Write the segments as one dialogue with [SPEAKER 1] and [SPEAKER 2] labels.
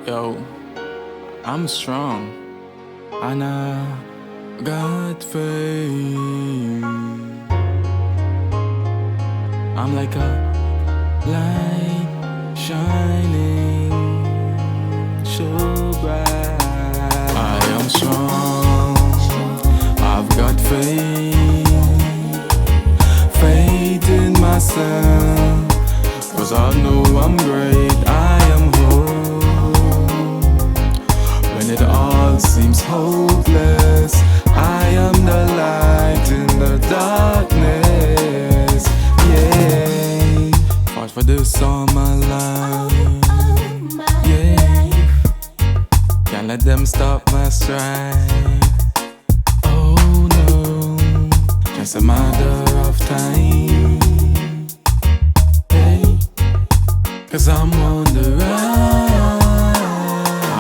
[SPEAKER 1] Yo, I'm strong and I got faith. I'm like a light shining so bright. I am strong, I've got faith in myself, 'cause I know I'm great, I am whole. When it all seems hopeless, I am the light in the darkness. Yeah, fought for this all my life. Yeah, can't let them stop my stride. Oh no, just a matter of time. Hey, 'cause I'm on the rise.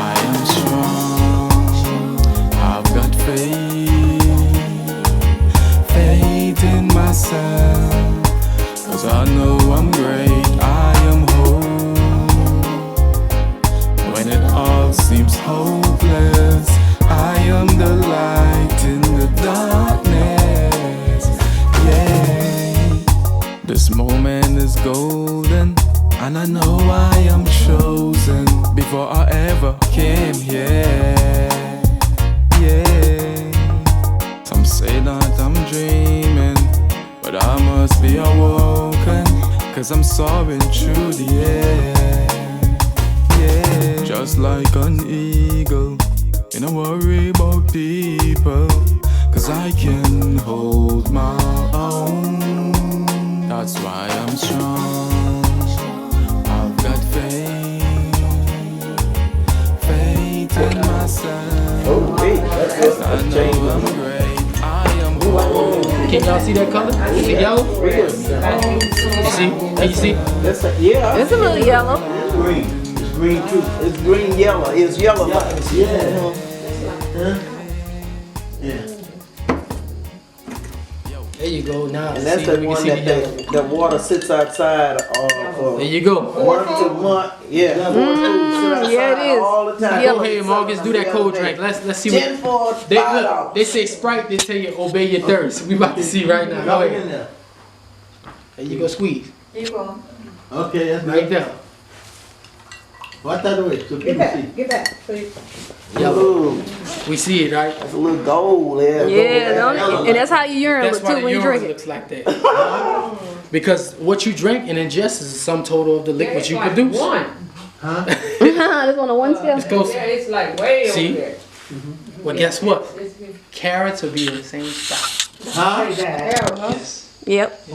[SPEAKER 1] I am strong, I've got faith in myself, 'cause I know I'm great, I am whole. When it all seems hopeless, I am the light in the darkness. Yeah, this moment is golden, and I know I am chosen before I ever came here. Yeah, some say that I'm dreaming, but I must be awoken, 'cause I'm soaring through the air. Yeah, just like an eagle, you don't worry about people, 'cause I can hold my own. That's why I'm strong, I've got faith in myself.
[SPEAKER 2] Oh, hey, that's
[SPEAKER 1] I know I'm great, I am whole.
[SPEAKER 3] Can y'all see that color? Is it yellow? You see? Can you see?
[SPEAKER 2] That's a, yeah.
[SPEAKER 4] It's a little yellow.
[SPEAKER 2] It's green. It's green too. It's green yellow. It's yellow. Yeah. Yeah.
[SPEAKER 3] There you go. Now
[SPEAKER 2] And that's
[SPEAKER 3] see,
[SPEAKER 2] the
[SPEAKER 3] we can
[SPEAKER 2] one
[SPEAKER 3] see the yellow.
[SPEAKER 2] that water sits outside for
[SPEAKER 3] There you go.
[SPEAKER 2] 1 to month. Yeah.
[SPEAKER 4] Yeah, it is.
[SPEAKER 2] All the time.
[SPEAKER 3] Go ahead, Marcus. Do that cold drink. Let's see
[SPEAKER 2] 10
[SPEAKER 3] what.
[SPEAKER 2] for
[SPEAKER 3] They
[SPEAKER 2] $5.
[SPEAKER 3] look. They say Sprite. They tell you obey your thirst. We about to see right now. Go ahead. There you go. Squeeze.
[SPEAKER 2] Okay, that's
[SPEAKER 3] Right there.
[SPEAKER 2] What that way? So people see.
[SPEAKER 5] Get back, please.
[SPEAKER 3] Yellow.
[SPEAKER 2] Ooh,
[SPEAKER 3] We see it, right?
[SPEAKER 2] that's a little gold there.
[SPEAKER 4] Yeah, don't it? And that's how your urine
[SPEAKER 3] That's
[SPEAKER 4] look
[SPEAKER 3] why
[SPEAKER 4] too
[SPEAKER 3] the
[SPEAKER 4] when you
[SPEAKER 3] urine
[SPEAKER 4] drink it.
[SPEAKER 3] looks like that. Because what you drink and ingest is the sum total of the liquids you produce.
[SPEAKER 5] One.
[SPEAKER 2] Huh?
[SPEAKER 4] This one on one scale.
[SPEAKER 3] Let's go.
[SPEAKER 5] Yeah, it's like way
[SPEAKER 3] See?
[SPEAKER 5] over there.
[SPEAKER 3] Well, guess what?
[SPEAKER 5] It's
[SPEAKER 3] Carrots will be in the same spot.
[SPEAKER 2] Huh?
[SPEAKER 5] carrots.
[SPEAKER 4] Yep.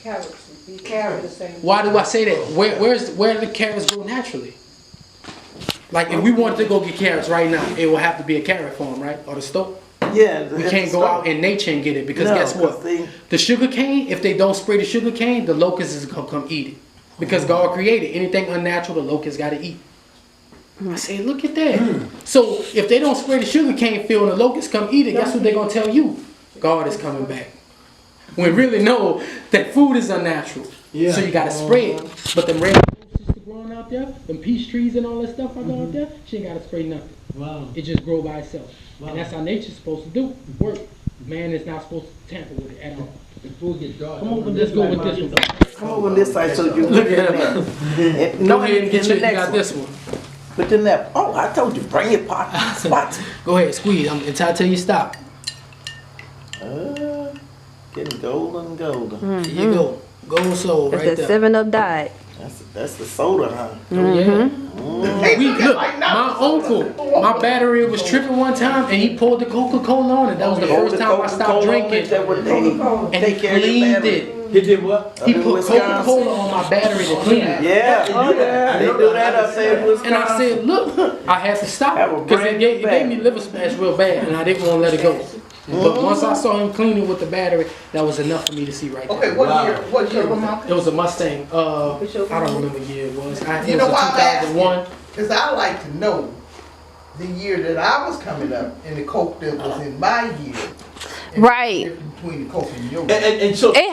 [SPEAKER 5] Carrots. These carrots the same.
[SPEAKER 3] Why do I say that? Where do the carrots grow naturally? Like if we wanted to go get carrots right now, it will have to be a carrot farm, right? Or the store.
[SPEAKER 2] Yeah.
[SPEAKER 3] We can't go out in nature and get it because
[SPEAKER 2] No,
[SPEAKER 3] guess what?
[SPEAKER 2] 'cause they-
[SPEAKER 3] The sugar cane, if they don't spray the sugar cane, the locust is gonna come eat it. Because God created anything unnatural, the locust gotta eat. I say, look at that. So if they don't spray the sugar cane field and the locusts come eat it, guess what they're gonna tell you? God is coming back. When really know that food is unnatural.
[SPEAKER 2] Yeah.
[SPEAKER 3] So you gotta spray it. But them red roses growing out there, them peach trees and all that stuff I got out there, she ain't gotta spray nothing.
[SPEAKER 2] Wow.
[SPEAKER 3] It just grow by itself.
[SPEAKER 2] Wow.
[SPEAKER 3] And that's how nature's supposed to do. Work. Man is not supposed to tamper with it at all. Come on, let's go with this one.
[SPEAKER 2] Come over on this side so you
[SPEAKER 3] Look
[SPEAKER 2] can
[SPEAKER 3] at
[SPEAKER 2] get
[SPEAKER 3] him.
[SPEAKER 2] that.
[SPEAKER 3] Go ahead and get you got this one.
[SPEAKER 2] Put in that. Oh, I told you, bring your pot spots.
[SPEAKER 3] Go ahead, squeeze. Until I tell you stop.
[SPEAKER 2] Getting golden and golden.
[SPEAKER 3] There you go. Gold soul
[SPEAKER 4] That's
[SPEAKER 3] right
[SPEAKER 4] that
[SPEAKER 3] there.
[SPEAKER 4] 7-Up diet.
[SPEAKER 2] That's the soda, huh?
[SPEAKER 3] Oh, yeah. Look, my uncle, my battery was tripping one time and he poured the Coca-Cola on it. That was the first time I stopped drinking.
[SPEAKER 2] That would
[SPEAKER 3] And he
[SPEAKER 2] take care of your
[SPEAKER 3] cleaned
[SPEAKER 2] battery.
[SPEAKER 3] it.
[SPEAKER 2] He did what?
[SPEAKER 3] He put Coca-Cola on my battery to clean it.
[SPEAKER 2] Yeah, they do that up there in Wisconsin.
[SPEAKER 3] And I said, look, I had to stop
[SPEAKER 2] Have a
[SPEAKER 3] because
[SPEAKER 2] brand
[SPEAKER 3] it
[SPEAKER 2] new
[SPEAKER 3] gave me liver smash real bad and I didn't want to let it go. But once I saw him cleaning with the battery, that was enough for me to see right there.
[SPEAKER 5] Okay, what year was that?
[SPEAKER 3] It was a Mustang. I don't remember the year it was. It
[SPEAKER 5] You
[SPEAKER 3] was
[SPEAKER 5] know
[SPEAKER 3] a
[SPEAKER 5] why I'm
[SPEAKER 3] 2001.
[SPEAKER 5] Because I like to know the year that I was coming up and the Coke that was in my year. And
[SPEAKER 4] Right.
[SPEAKER 5] the difference between the Coke and yours.
[SPEAKER 2] And so
[SPEAKER 4] It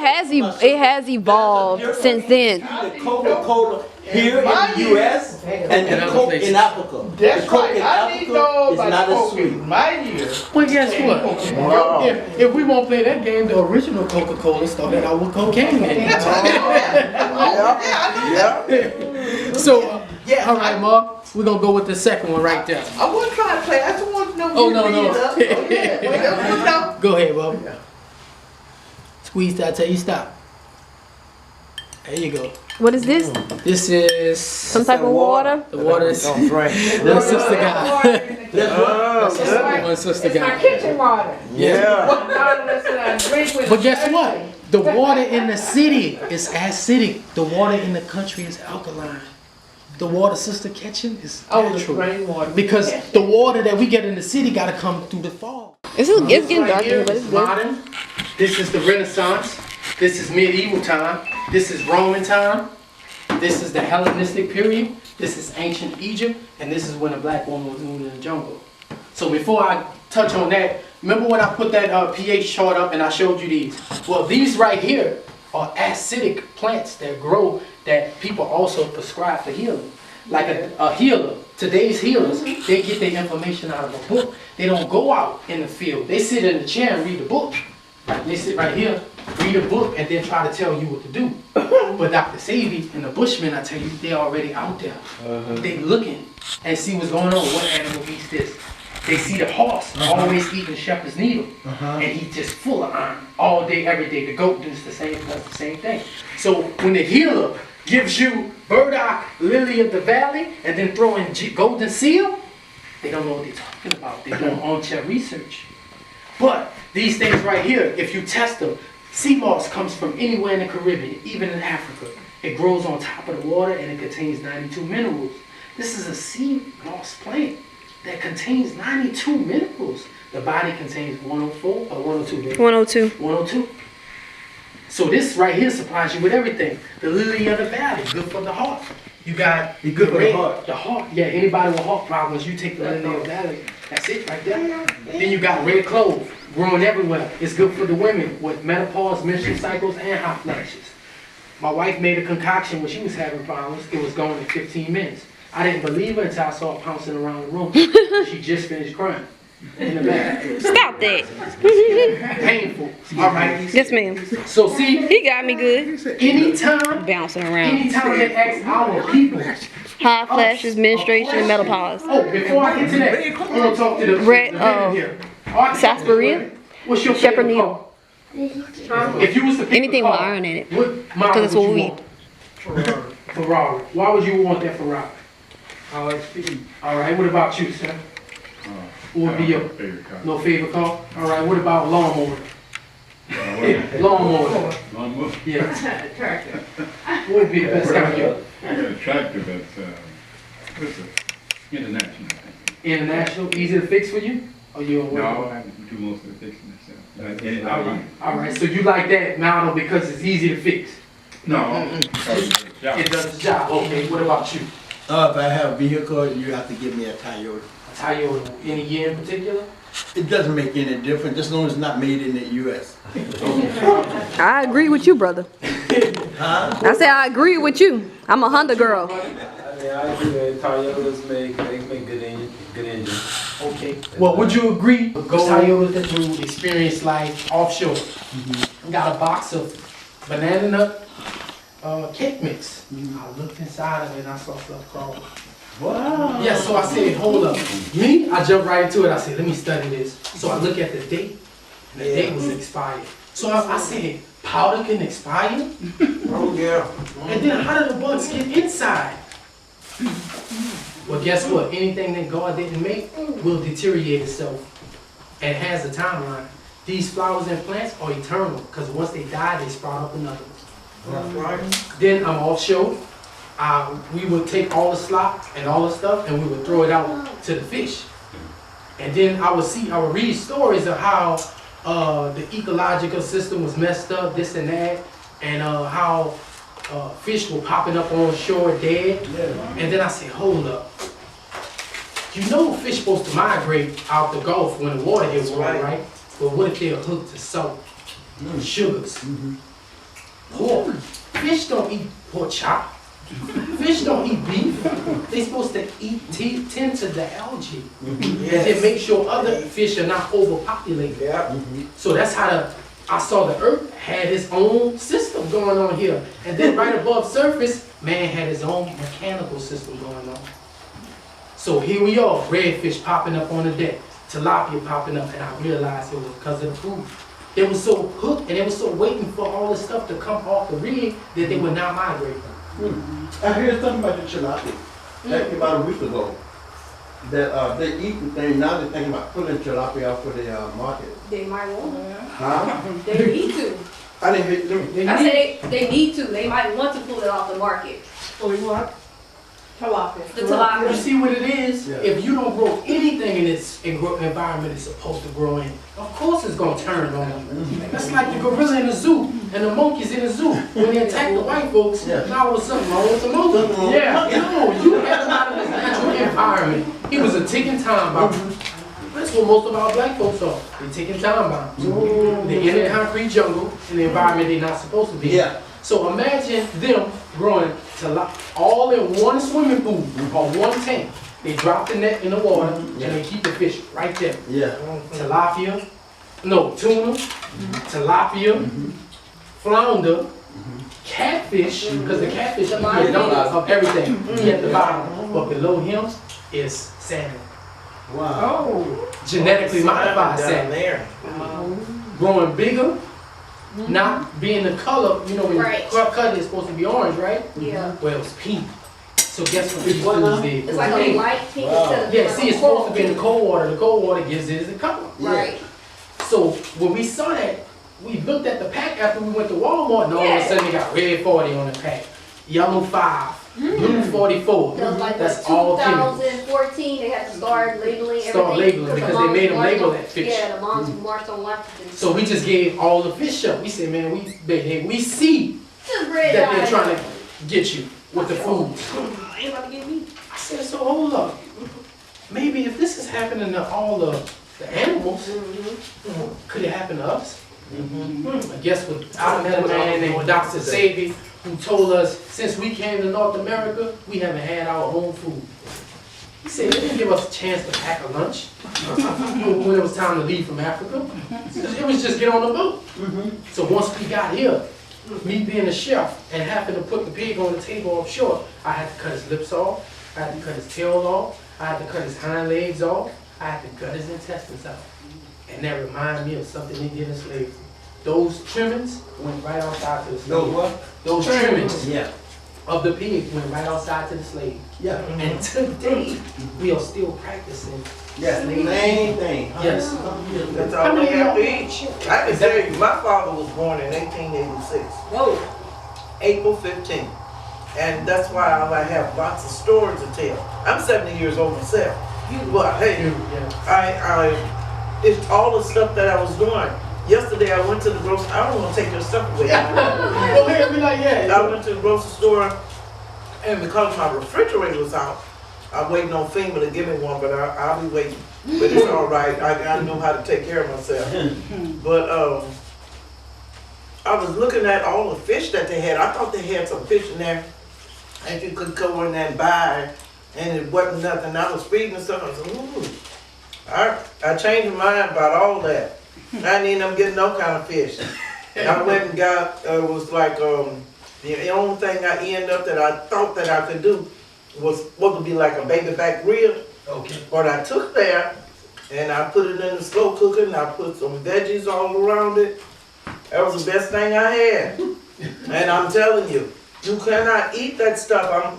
[SPEAKER 4] has evolved since then.
[SPEAKER 2] the Coca-Cola here in
[SPEAKER 5] My
[SPEAKER 2] the U.S. and
[SPEAKER 3] And
[SPEAKER 2] the
[SPEAKER 3] other
[SPEAKER 2] Coke
[SPEAKER 3] places.
[SPEAKER 2] in Africa.
[SPEAKER 5] That's
[SPEAKER 2] the Coke
[SPEAKER 5] right.
[SPEAKER 2] in
[SPEAKER 5] I need to
[SPEAKER 2] Africa
[SPEAKER 5] know
[SPEAKER 2] is
[SPEAKER 5] about
[SPEAKER 2] not
[SPEAKER 5] the
[SPEAKER 2] as
[SPEAKER 5] Coke
[SPEAKER 2] sweet.
[SPEAKER 5] in my year.
[SPEAKER 3] Well, guess what? If we won't play that game, the original Coca-Cola started out with cocaine in it.
[SPEAKER 2] Yeah.
[SPEAKER 3] So,
[SPEAKER 5] Yeah,
[SPEAKER 3] all right, Mark, we're gonna go with the second one right there.
[SPEAKER 5] I wasn't trying to play. I just want to know.
[SPEAKER 3] Oh,
[SPEAKER 5] you
[SPEAKER 3] no,
[SPEAKER 5] read
[SPEAKER 3] no.
[SPEAKER 5] it up. Okay. Wait, I want to know.
[SPEAKER 3] Go ahead, Bob. Squeeze that till you stop. There you go.
[SPEAKER 4] What is this?
[SPEAKER 3] This is
[SPEAKER 4] Some type of water?
[SPEAKER 3] the water is
[SPEAKER 2] Don't drink.
[SPEAKER 3] little sister guy.
[SPEAKER 2] That's what?
[SPEAKER 3] One sister
[SPEAKER 6] It's my
[SPEAKER 3] guy.
[SPEAKER 6] kitchen water.
[SPEAKER 2] Yeah.
[SPEAKER 6] Drink with
[SPEAKER 3] But guess what? The water in the city is acidic. The water in the country is alkaline. The water sister catching is natural.
[SPEAKER 5] rainwater.
[SPEAKER 3] Because the water that we get in the city got to come through the fall.
[SPEAKER 4] It's getting
[SPEAKER 3] Right
[SPEAKER 4] dark
[SPEAKER 3] here
[SPEAKER 4] here, but it's
[SPEAKER 3] is
[SPEAKER 4] good.
[SPEAKER 3] modern. This is the Renaissance. This is medieval time. This is Roman time. This is the Hellenistic period. This is ancient Egypt. And this is when a black woman was moving in the jungle. So before I touch on that, remember when I put that pH chart up and I showed you these? Well, these right here are acidic plants that grow that people also prescribe for healing. Like a healer, today's healers, they get their information out of a book. They don't go out in the field. They sit in the chair and read the book. They sit right here, read a book, and then try to tell you what to do. But Dr. Sebi and the Bushmen, I tell you, they're already out there. They looking and see what's going on. What animal eats this? They see the horse always eating shepherd's needle, and he's just full of iron all day, every day. The goat does the same thing. So when the healer gives you burdock, lily of the valley, and then throw in golden seal, they don't know what they're talking about. They're doing on-chair research. But these things right here, if you test them, sea moss comes from anywhere in the Caribbean, even in Africa. It grows on top of the water and it contains 92 minerals. This is a sea moss plant that contains 92 minerals. The body contains 104 or 102, baby?
[SPEAKER 4] 102.
[SPEAKER 3] 102. So this right here supplies you with everything. The lily of the valley, good for the heart. You got
[SPEAKER 2] It's good for the
[SPEAKER 3] red-
[SPEAKER 2] heart.
[SPEAKER 3] The heart, yeah. Anybody with heart problems, you take the lily of the valley. That's it right there. Then you got red clove growing everywhere. It's good for the women with menopause, menstrual cycles, and hot flashes. My wife made a concoction when she was having problems. It was going in 15 minutes. I didn't believe her until I saw her pouncing around the room. She just finished crying in the back.
[SPEAKER 4] Stop that.
[SPEAKER 3] Painful. All right.
[SPEAKER 4] Yes, ma'am.
[SPEAKER 3] So see,
[SPEAKER 4] He got me good.
[SPEAKER 3] anytime
[SPEAKER 4] Bouncing around.
[SPEAKER 3] they ask our people.
[SPEAKER 4] Hot flashes, menstruation, menopause.
[SPEAKER 3] Oh, before I get to that, I'm gonna talk to the
[SPEAKER 4] Red,
[SPEAKER 3] man here. All right,
[SPEAKER 4] sarsaparilla?
[SPEAKER 3] What's your
[SPEAKER 4] Shepherd
[SPEAKER 3] favorite
[SPEAKER 4] needle.
[SPEAKER 3] car? If you was to pick
[SPEAKER 4] Anything
[SPEAKER 3] a
[SPEAKER 4] with
[SPEAKER 3] car,
[SPEAKER 4] iron in it.
[SPEAKER 3] what model
[SPEAKER 4] Because it's
[SPEAKER 3] would
[SPEAKER 4] what
[SPEAKER 3] you
[SPEAKER 4] we
[SPEAKER 3] want? Ferrari. Why would you want that Ferrari?
[SPEAKER 7] I like speed.
[SPEAKER 3] All right. What about you, sir? What would be your
[SPEAKER 7] favorite car?
[SPEAKER 3] no favorite car? All right. What about lawnmower? Lawnmower.
[SPEAKER 7] Lawnmower?
[SPEAKER 3] Yeah. What would be the best kind of your
[SPEAKER 7] I got a tractor that's, what's it? International, I think.
[SPEAKER 3] international? Easy to fix for you? Or you don't work?
[SPEAKER 7] No, I do most of the fixing myself.
[SPEAKER 3] All right. All right. So you like that model because it's easy to fix?
[SPEAKER 7] No.
[SPEAKER 3] It does the job. Okay. What about you?
[SPEAKER 2] If I have a vehicle, you have to give me a Toyota.
[SPEAKER 3] A Toyota. Any year in particular?
[SPEAKER 2] It doesn't make any difference, as long as it's not made in the U.S.
[SPEAKER 4] I agree with you, brother. I said I agree with you. I'm a Honda girl.
[SPEAKER 8] I agree that Toyotas make good engine.
[SPEAKER 3] Okay. Well, would you agree with Toyotas that you experience like offshore? Got a box of banana nut cake mix. I looked inside of it and I saw stuff crawling. Wow. Yeah, so I said, hold up. Me, I jumped right into it. I said, let me study this. So I look at the date, and the date was expired. So I said, powder can expire?
[SPEAKER 2] Oh, yeah.
[SPEAKER 3] And then how do the bugs get inside? Well, guess what? Anything that God didn't make will deteriorate itself and has a timeline. These flowers and plants are eternal because once they die, they sprout up another one. Then I'm offshore. We would take all the slop and all the stuff and we would throw it out to the fish. And then I would read stories of how the ecological system was messed up, this and that, and how fish were popping up on shore dead. And then I said, hold up. You know fish supposed to migrate out the Gulf when the water gets warm, right? But what if they're hooked to salt, sugars, pork? Fish don't eat pork chop. Fish don't eat beef. They're supposed to tend to the algae. And then make sure other fish are not overpopulated.
[SPEAKER 2] Yeah.
[SPEAKER 3] So that's how I saw the earth had its own system going on here. And then right above surface, man had his own mechanical system going on. So here we are, redfish popping up on the deck, tilapia popping up, and I realized it was because of the food. They were so hooked and they were so waiting for all this stuff to come off the rig that they were not migrating.
[SPEAKER 2] I heard something about the tilapia. That came out a week ago. That they eat the thing, now they're thinking about pulling tilapia out for the market.
[SPEAKER 4] They might want to.
[SPEAKER 2] Huh?
[SPEAKER 4] They need to.
[SPEAKER 2] I didn't hear them.
[SPEAKER 4] I say they need to. They might want to pull it off the market.
[SPEAKER 5] Pulling what? Tilapia.
[SPEAKER 4] The
[SPEAKER 3] You
[SPEAKER 4] tilapia.
[SPEAKER 3] see what it is?
[SPEAKER 2] Yeah.
[SPEAKER 3] If you don't grow anything in its environment it's supposed to grow in, of course it's gonna turn on you. That's like the gorilla in the zoo and the monkeys in the zoo. When they attack the white folks, now all of a sudden wrong with the monkey. Yeah, no, you had him out of his natural environment. He was a ticking time bomb. That's what most of our black folks are. They're ticking time bombs. They're in the concrete jungle in the environment they're not supposed to be in.
[SPEAKER 2] Yeah.
[SPEAKER 3] So imagine them growing all in one swimming pool or one tank. They drop the net in the water and they keep the fish right there.
[SPEAKER 2] Yeah.
[SPEAKER 3] Tilapia, no, tuna, tilapia, flounder, catfish, because the catfish eat the donuts of everything. He at the bottom, but below him is salmon.
[SPEAKER 2] Wow.
[SPEAKER 5] Oh.
[SPEAKER 3] Genetically modified
[SPEAKER 2] down
[SPEAKER 3] salmon.
[SPEAKER 2] there.
[SPEAKER 3] Growing bigger, not being the color, you know, when
[SPEAKER 4] Right.
[SPEAKER 3] you cut it, it's supposed to be orange, right?
[SPEAKER 4] Yeah.
[SPEAKER 3] Well, it's pink. So guess what these foods did?
[SPEAKER 4] It's like a light pink instead of
[SPEAKER 3] Yeah, see, it's supposed to be in the cold water. The cold water gives it the color.
[SPEAKER 4] Right.
[SPEAKER 3] So when we saw that, we looked at the pack after we went to Walmart, and all of a sudden they got red 40 on the pack, yellow 5, blue 44.
[SPEAKER 4] That was like
[SPEAKER 3] That's
[SPEAKER 4] what,
[SPEAKER 3] all chemicals.
[SPEAKER 4] 2014, they had to start labeling everything.
[SPEAKER 3] Start labeling because they made them label that fish.
[SPEAKER 4] Yeah, the moms who marched on Washington.
[SPEAKER 3] So we just gave all the fish up. We said, man, we see
[SPEAKER 4] Just red
[SPEAKER 3] that they're
[SPEAKER 4] eyes.
[SPEAKER 3] trying to get you with the food.
[SPEAKER 4] Ain't about to get me.
[SPEAKER 3] I said, so hold up. Maybe if this is happening to all the animals, could it happen to us? I guess I met a man named Dr. Sebi who told us since we came to North America, we haven't had our own food. He said they didn't give us a chance to pack a lunch when it was time to leave from Africa. It was just get on the boat. So once we got here, me being a chef and having to put the pig on the table offshore, I had to cut his lips off, I had to cut his tail off, I had to cut his hind legs off, I had to gut his intestines out. And that reminded me of something they did in slavery. Those trimmings went right outside to the slave.
[SPEAKER 2] Those what?
[SPEAKER 3] Those trimmings
[SPEAKER 2] Yeah.
[SPEAKER 3] of the pig went right outside to the slave.
[SPEAKER 2] Yeah.
[SPEAKER 3] And today, we are still practicing.
[SPEAKER 2] Yeah. Same thing.
[SPEAKER 3] Yes.
[SPEAKER 2] That's all they have to eat. I can tell you, my father was born in 1886.
[SPEAKER 4] Whoa.
[SPEAKER 2] April 15th. And that's why I have lots of stories to tell. I'm 70 years old myself. But hey, it's all the stuff that I was doing. Yesterday I went to the grocery. I don't want to take your stuff away.
[SPEAKER 3] Go ahead, be like, yeah.
[SPEAKER 2] I went to the grocery store, and because my refrigerator was out, I'm waiting on FEMA to give me one, but I'll be waiting. But it's all right. I know how to take care of myself. But I was looking at all the fish that they had. I thought they had some fish in there that you could go in there and buy, and it wasn't nothing. I was reading and stuff. I said, ooh. I changed my mind about all that. I didn't end up getting no kind of fish. I went and got, was like, the only thing I ended up that I thought that I could do was what would be like a baby back rib. Okay. But I took that and I put it in the slow cooker and I put some veggies all around it. That was the best thing I had. And I'm telling you, you cannot eat that stuff.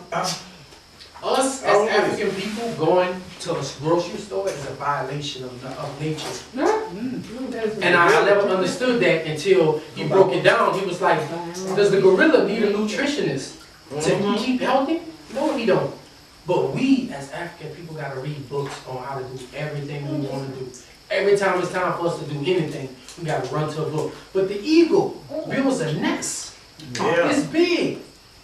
[SPEAKER 3] Us as African people going to a grocery store is a violation of nature. And I never understood that until he broke it down. He was like, does the gorilla need a nutritionist to keep healthy? No, he don't. But we as African people got to read books on how to do everything we want to do. Every time it's time for us to do anything, we got to run to a book. But the eagle builds a nest. It's big.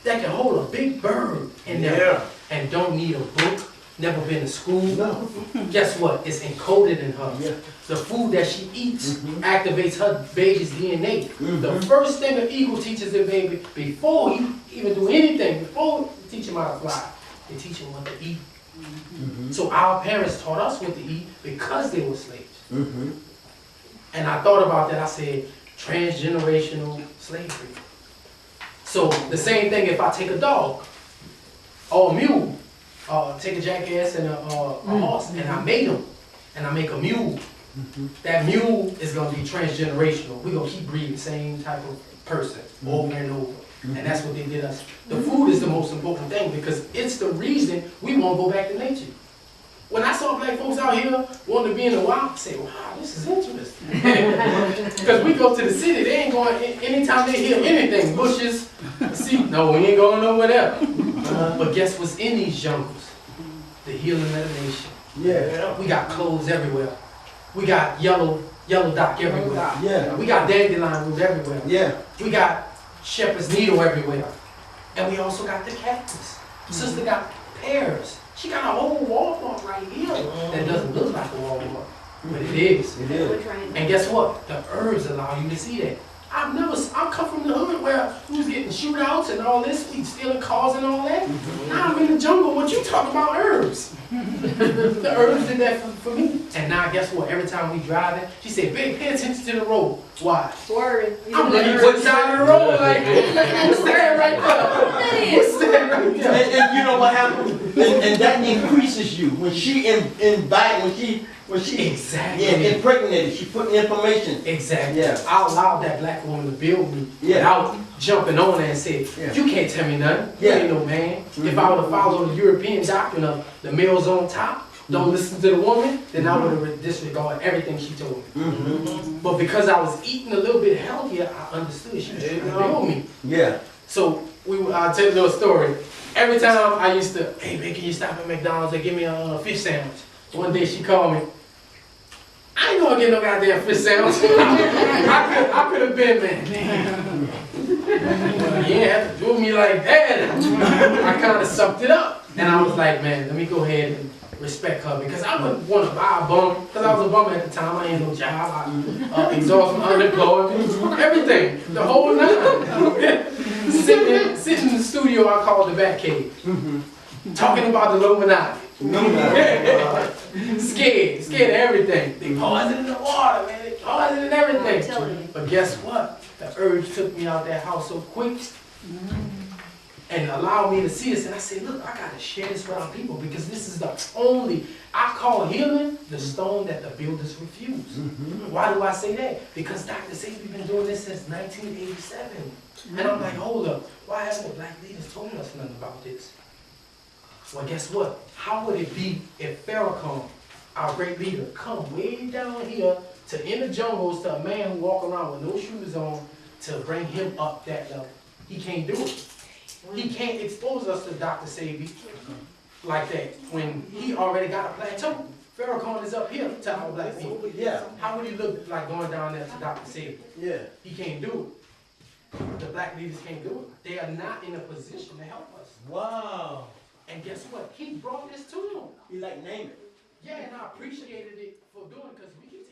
[SPEAKER 3] That can hold a big bird in there. And don't need a book never been to school.
[SPEAKER 9] No.
[SPEAKER 3] Guess what? It's encoded in her.
[SPEAKER 9] Yeah.
[SPEAKER 3] The food that she eats activates her baby's DNA. The first thing an eagle teaches a baby before he even do anything, before you teach him how to fly, they teach him what to eat. So our parents taught us what to eat because they were slaves. And I thought about that. I said, transgenerational slavery. So the same thing if I take a dog or a mule, take a jackass and a horse, and I mate them, and I make a mule. That mule is gonna be transgenerational. We're gonna keep breeding the same type of person over and over. And that's what they did us. The food is the most important thing because it's the reason we won't go back to nature. When I saw black folks out here wanting to be in the wild, I say, wow, this is interesting. Because we go to the city, they ain't going, anytime they hear anything, bushes, see, no, we ain't going nowhere there. But guess what's in these jungles? The healing of the nation.
[SPEAKER 9] Yeah.
[SPEAKER 3] We got clothes everywhere. We got yellow dock everywhere.
[SPEAKER 9] Yeah.
[SPEAKER 3] We got dandelion root everywhere.
[SPEAKER 9] Yeah.
[SPEAKER 3] We got shepherd's needle everywhere. And we also got the cactus. Sister got pears. She got a whole Walmart right here that doesn't look like a Walmart, but it is.
[SPEAKER 9] It is.
[SPEAKER 3] And guess what? The herbs allow you to see that. I come from the hood where we was getting shootouts and all this, we stealing cars and all that. Now I'm in the jungle, what you talking about herbs? The herbs did that for me. And now guess what? Every time we driving, she said, babe, pay attention to the road. Why?
[SPEAKER 4] Swerving.
[SPEAKER 3] I'm looking what side of the road, like, what's that right there? What's that right there?
[SPEAKER 9] And you know what happens? And that increases you when she when she
[SPEAKER 3] Exactly.
[SPEAKER 9] impregnated, she put information.
[SPEAKER 3] Exactly.
[SPEAKER 9] Yeah.
[SPEAKER 3] I allowed that black woman to build me
[SPEAKER 9] Yeah.
[SPEAKER 3] without jumping on there and say, you can't tell me nothing. You
[SPEAKER 9] Yeah.
[SPEAKER 3] ain't no man. If I would have followed the European doctrine of the male's on top, don't listen to the woman, then I would have disregarded everything she told me. But because I was eating a little bit healthier, I understood she was trying to build me.
[SPEAKER 9] Yeah.
[SPEAKER 3] So I'll tell you a little story. Every time I used to, hey man, can you stop at McDonald's and give me a fish sandwich? One day she called me. I ain't gonna get no goddamn fish sandwich. I could have been, man. You ain't have to do me like that. I kind of sucked it up. And I was like, man, let me go ahead and respect her because I wouldn't want to buy a bum because I was a bum at the time. I ain't no job. I exhausted, unemployed, everything, the whole nine. Sitting in the studio, I call it the Pancake, talking about the Illuminati. Scared of everything. They poison in the water, man. They poison in everything. But guess what? The urge took me out that house so quick. And allowed me to see this, and I said, look, I gotta share this with our people because this is the only, I call healing the stone that the builders refuse. Why do I say that? Because Dr. Sebi been doing this since 1987. And I'm like, hold up, why haven't the black leaders told us nothing about this? Well, guess what? How would it be if Farrakhan, our great leader, come way down here to in the jungles to a man who walk around with no shoes on to bring him up that level? He can't do it. He can't expose us to Dr. Sebi like that when he already got a plateau. Farrakhan is up here to our black people.
[SPEAKER 9] Yeah.
[SPEAKER 3] How would he look like going down there to Dr. Sebi?
[SPEAKER 9] Yeah.
[SPEAKER 3] He can't do it. The black leaders can't do it. They are not in a position to help us.
[SPEAKER 9] Wow.
[SPEAKER 3] And guess what? He brought this to them.
[SPEAKER 9] You like name it.
[SPEAKER 3] Yeah, and I appreciated it for doing it because we keep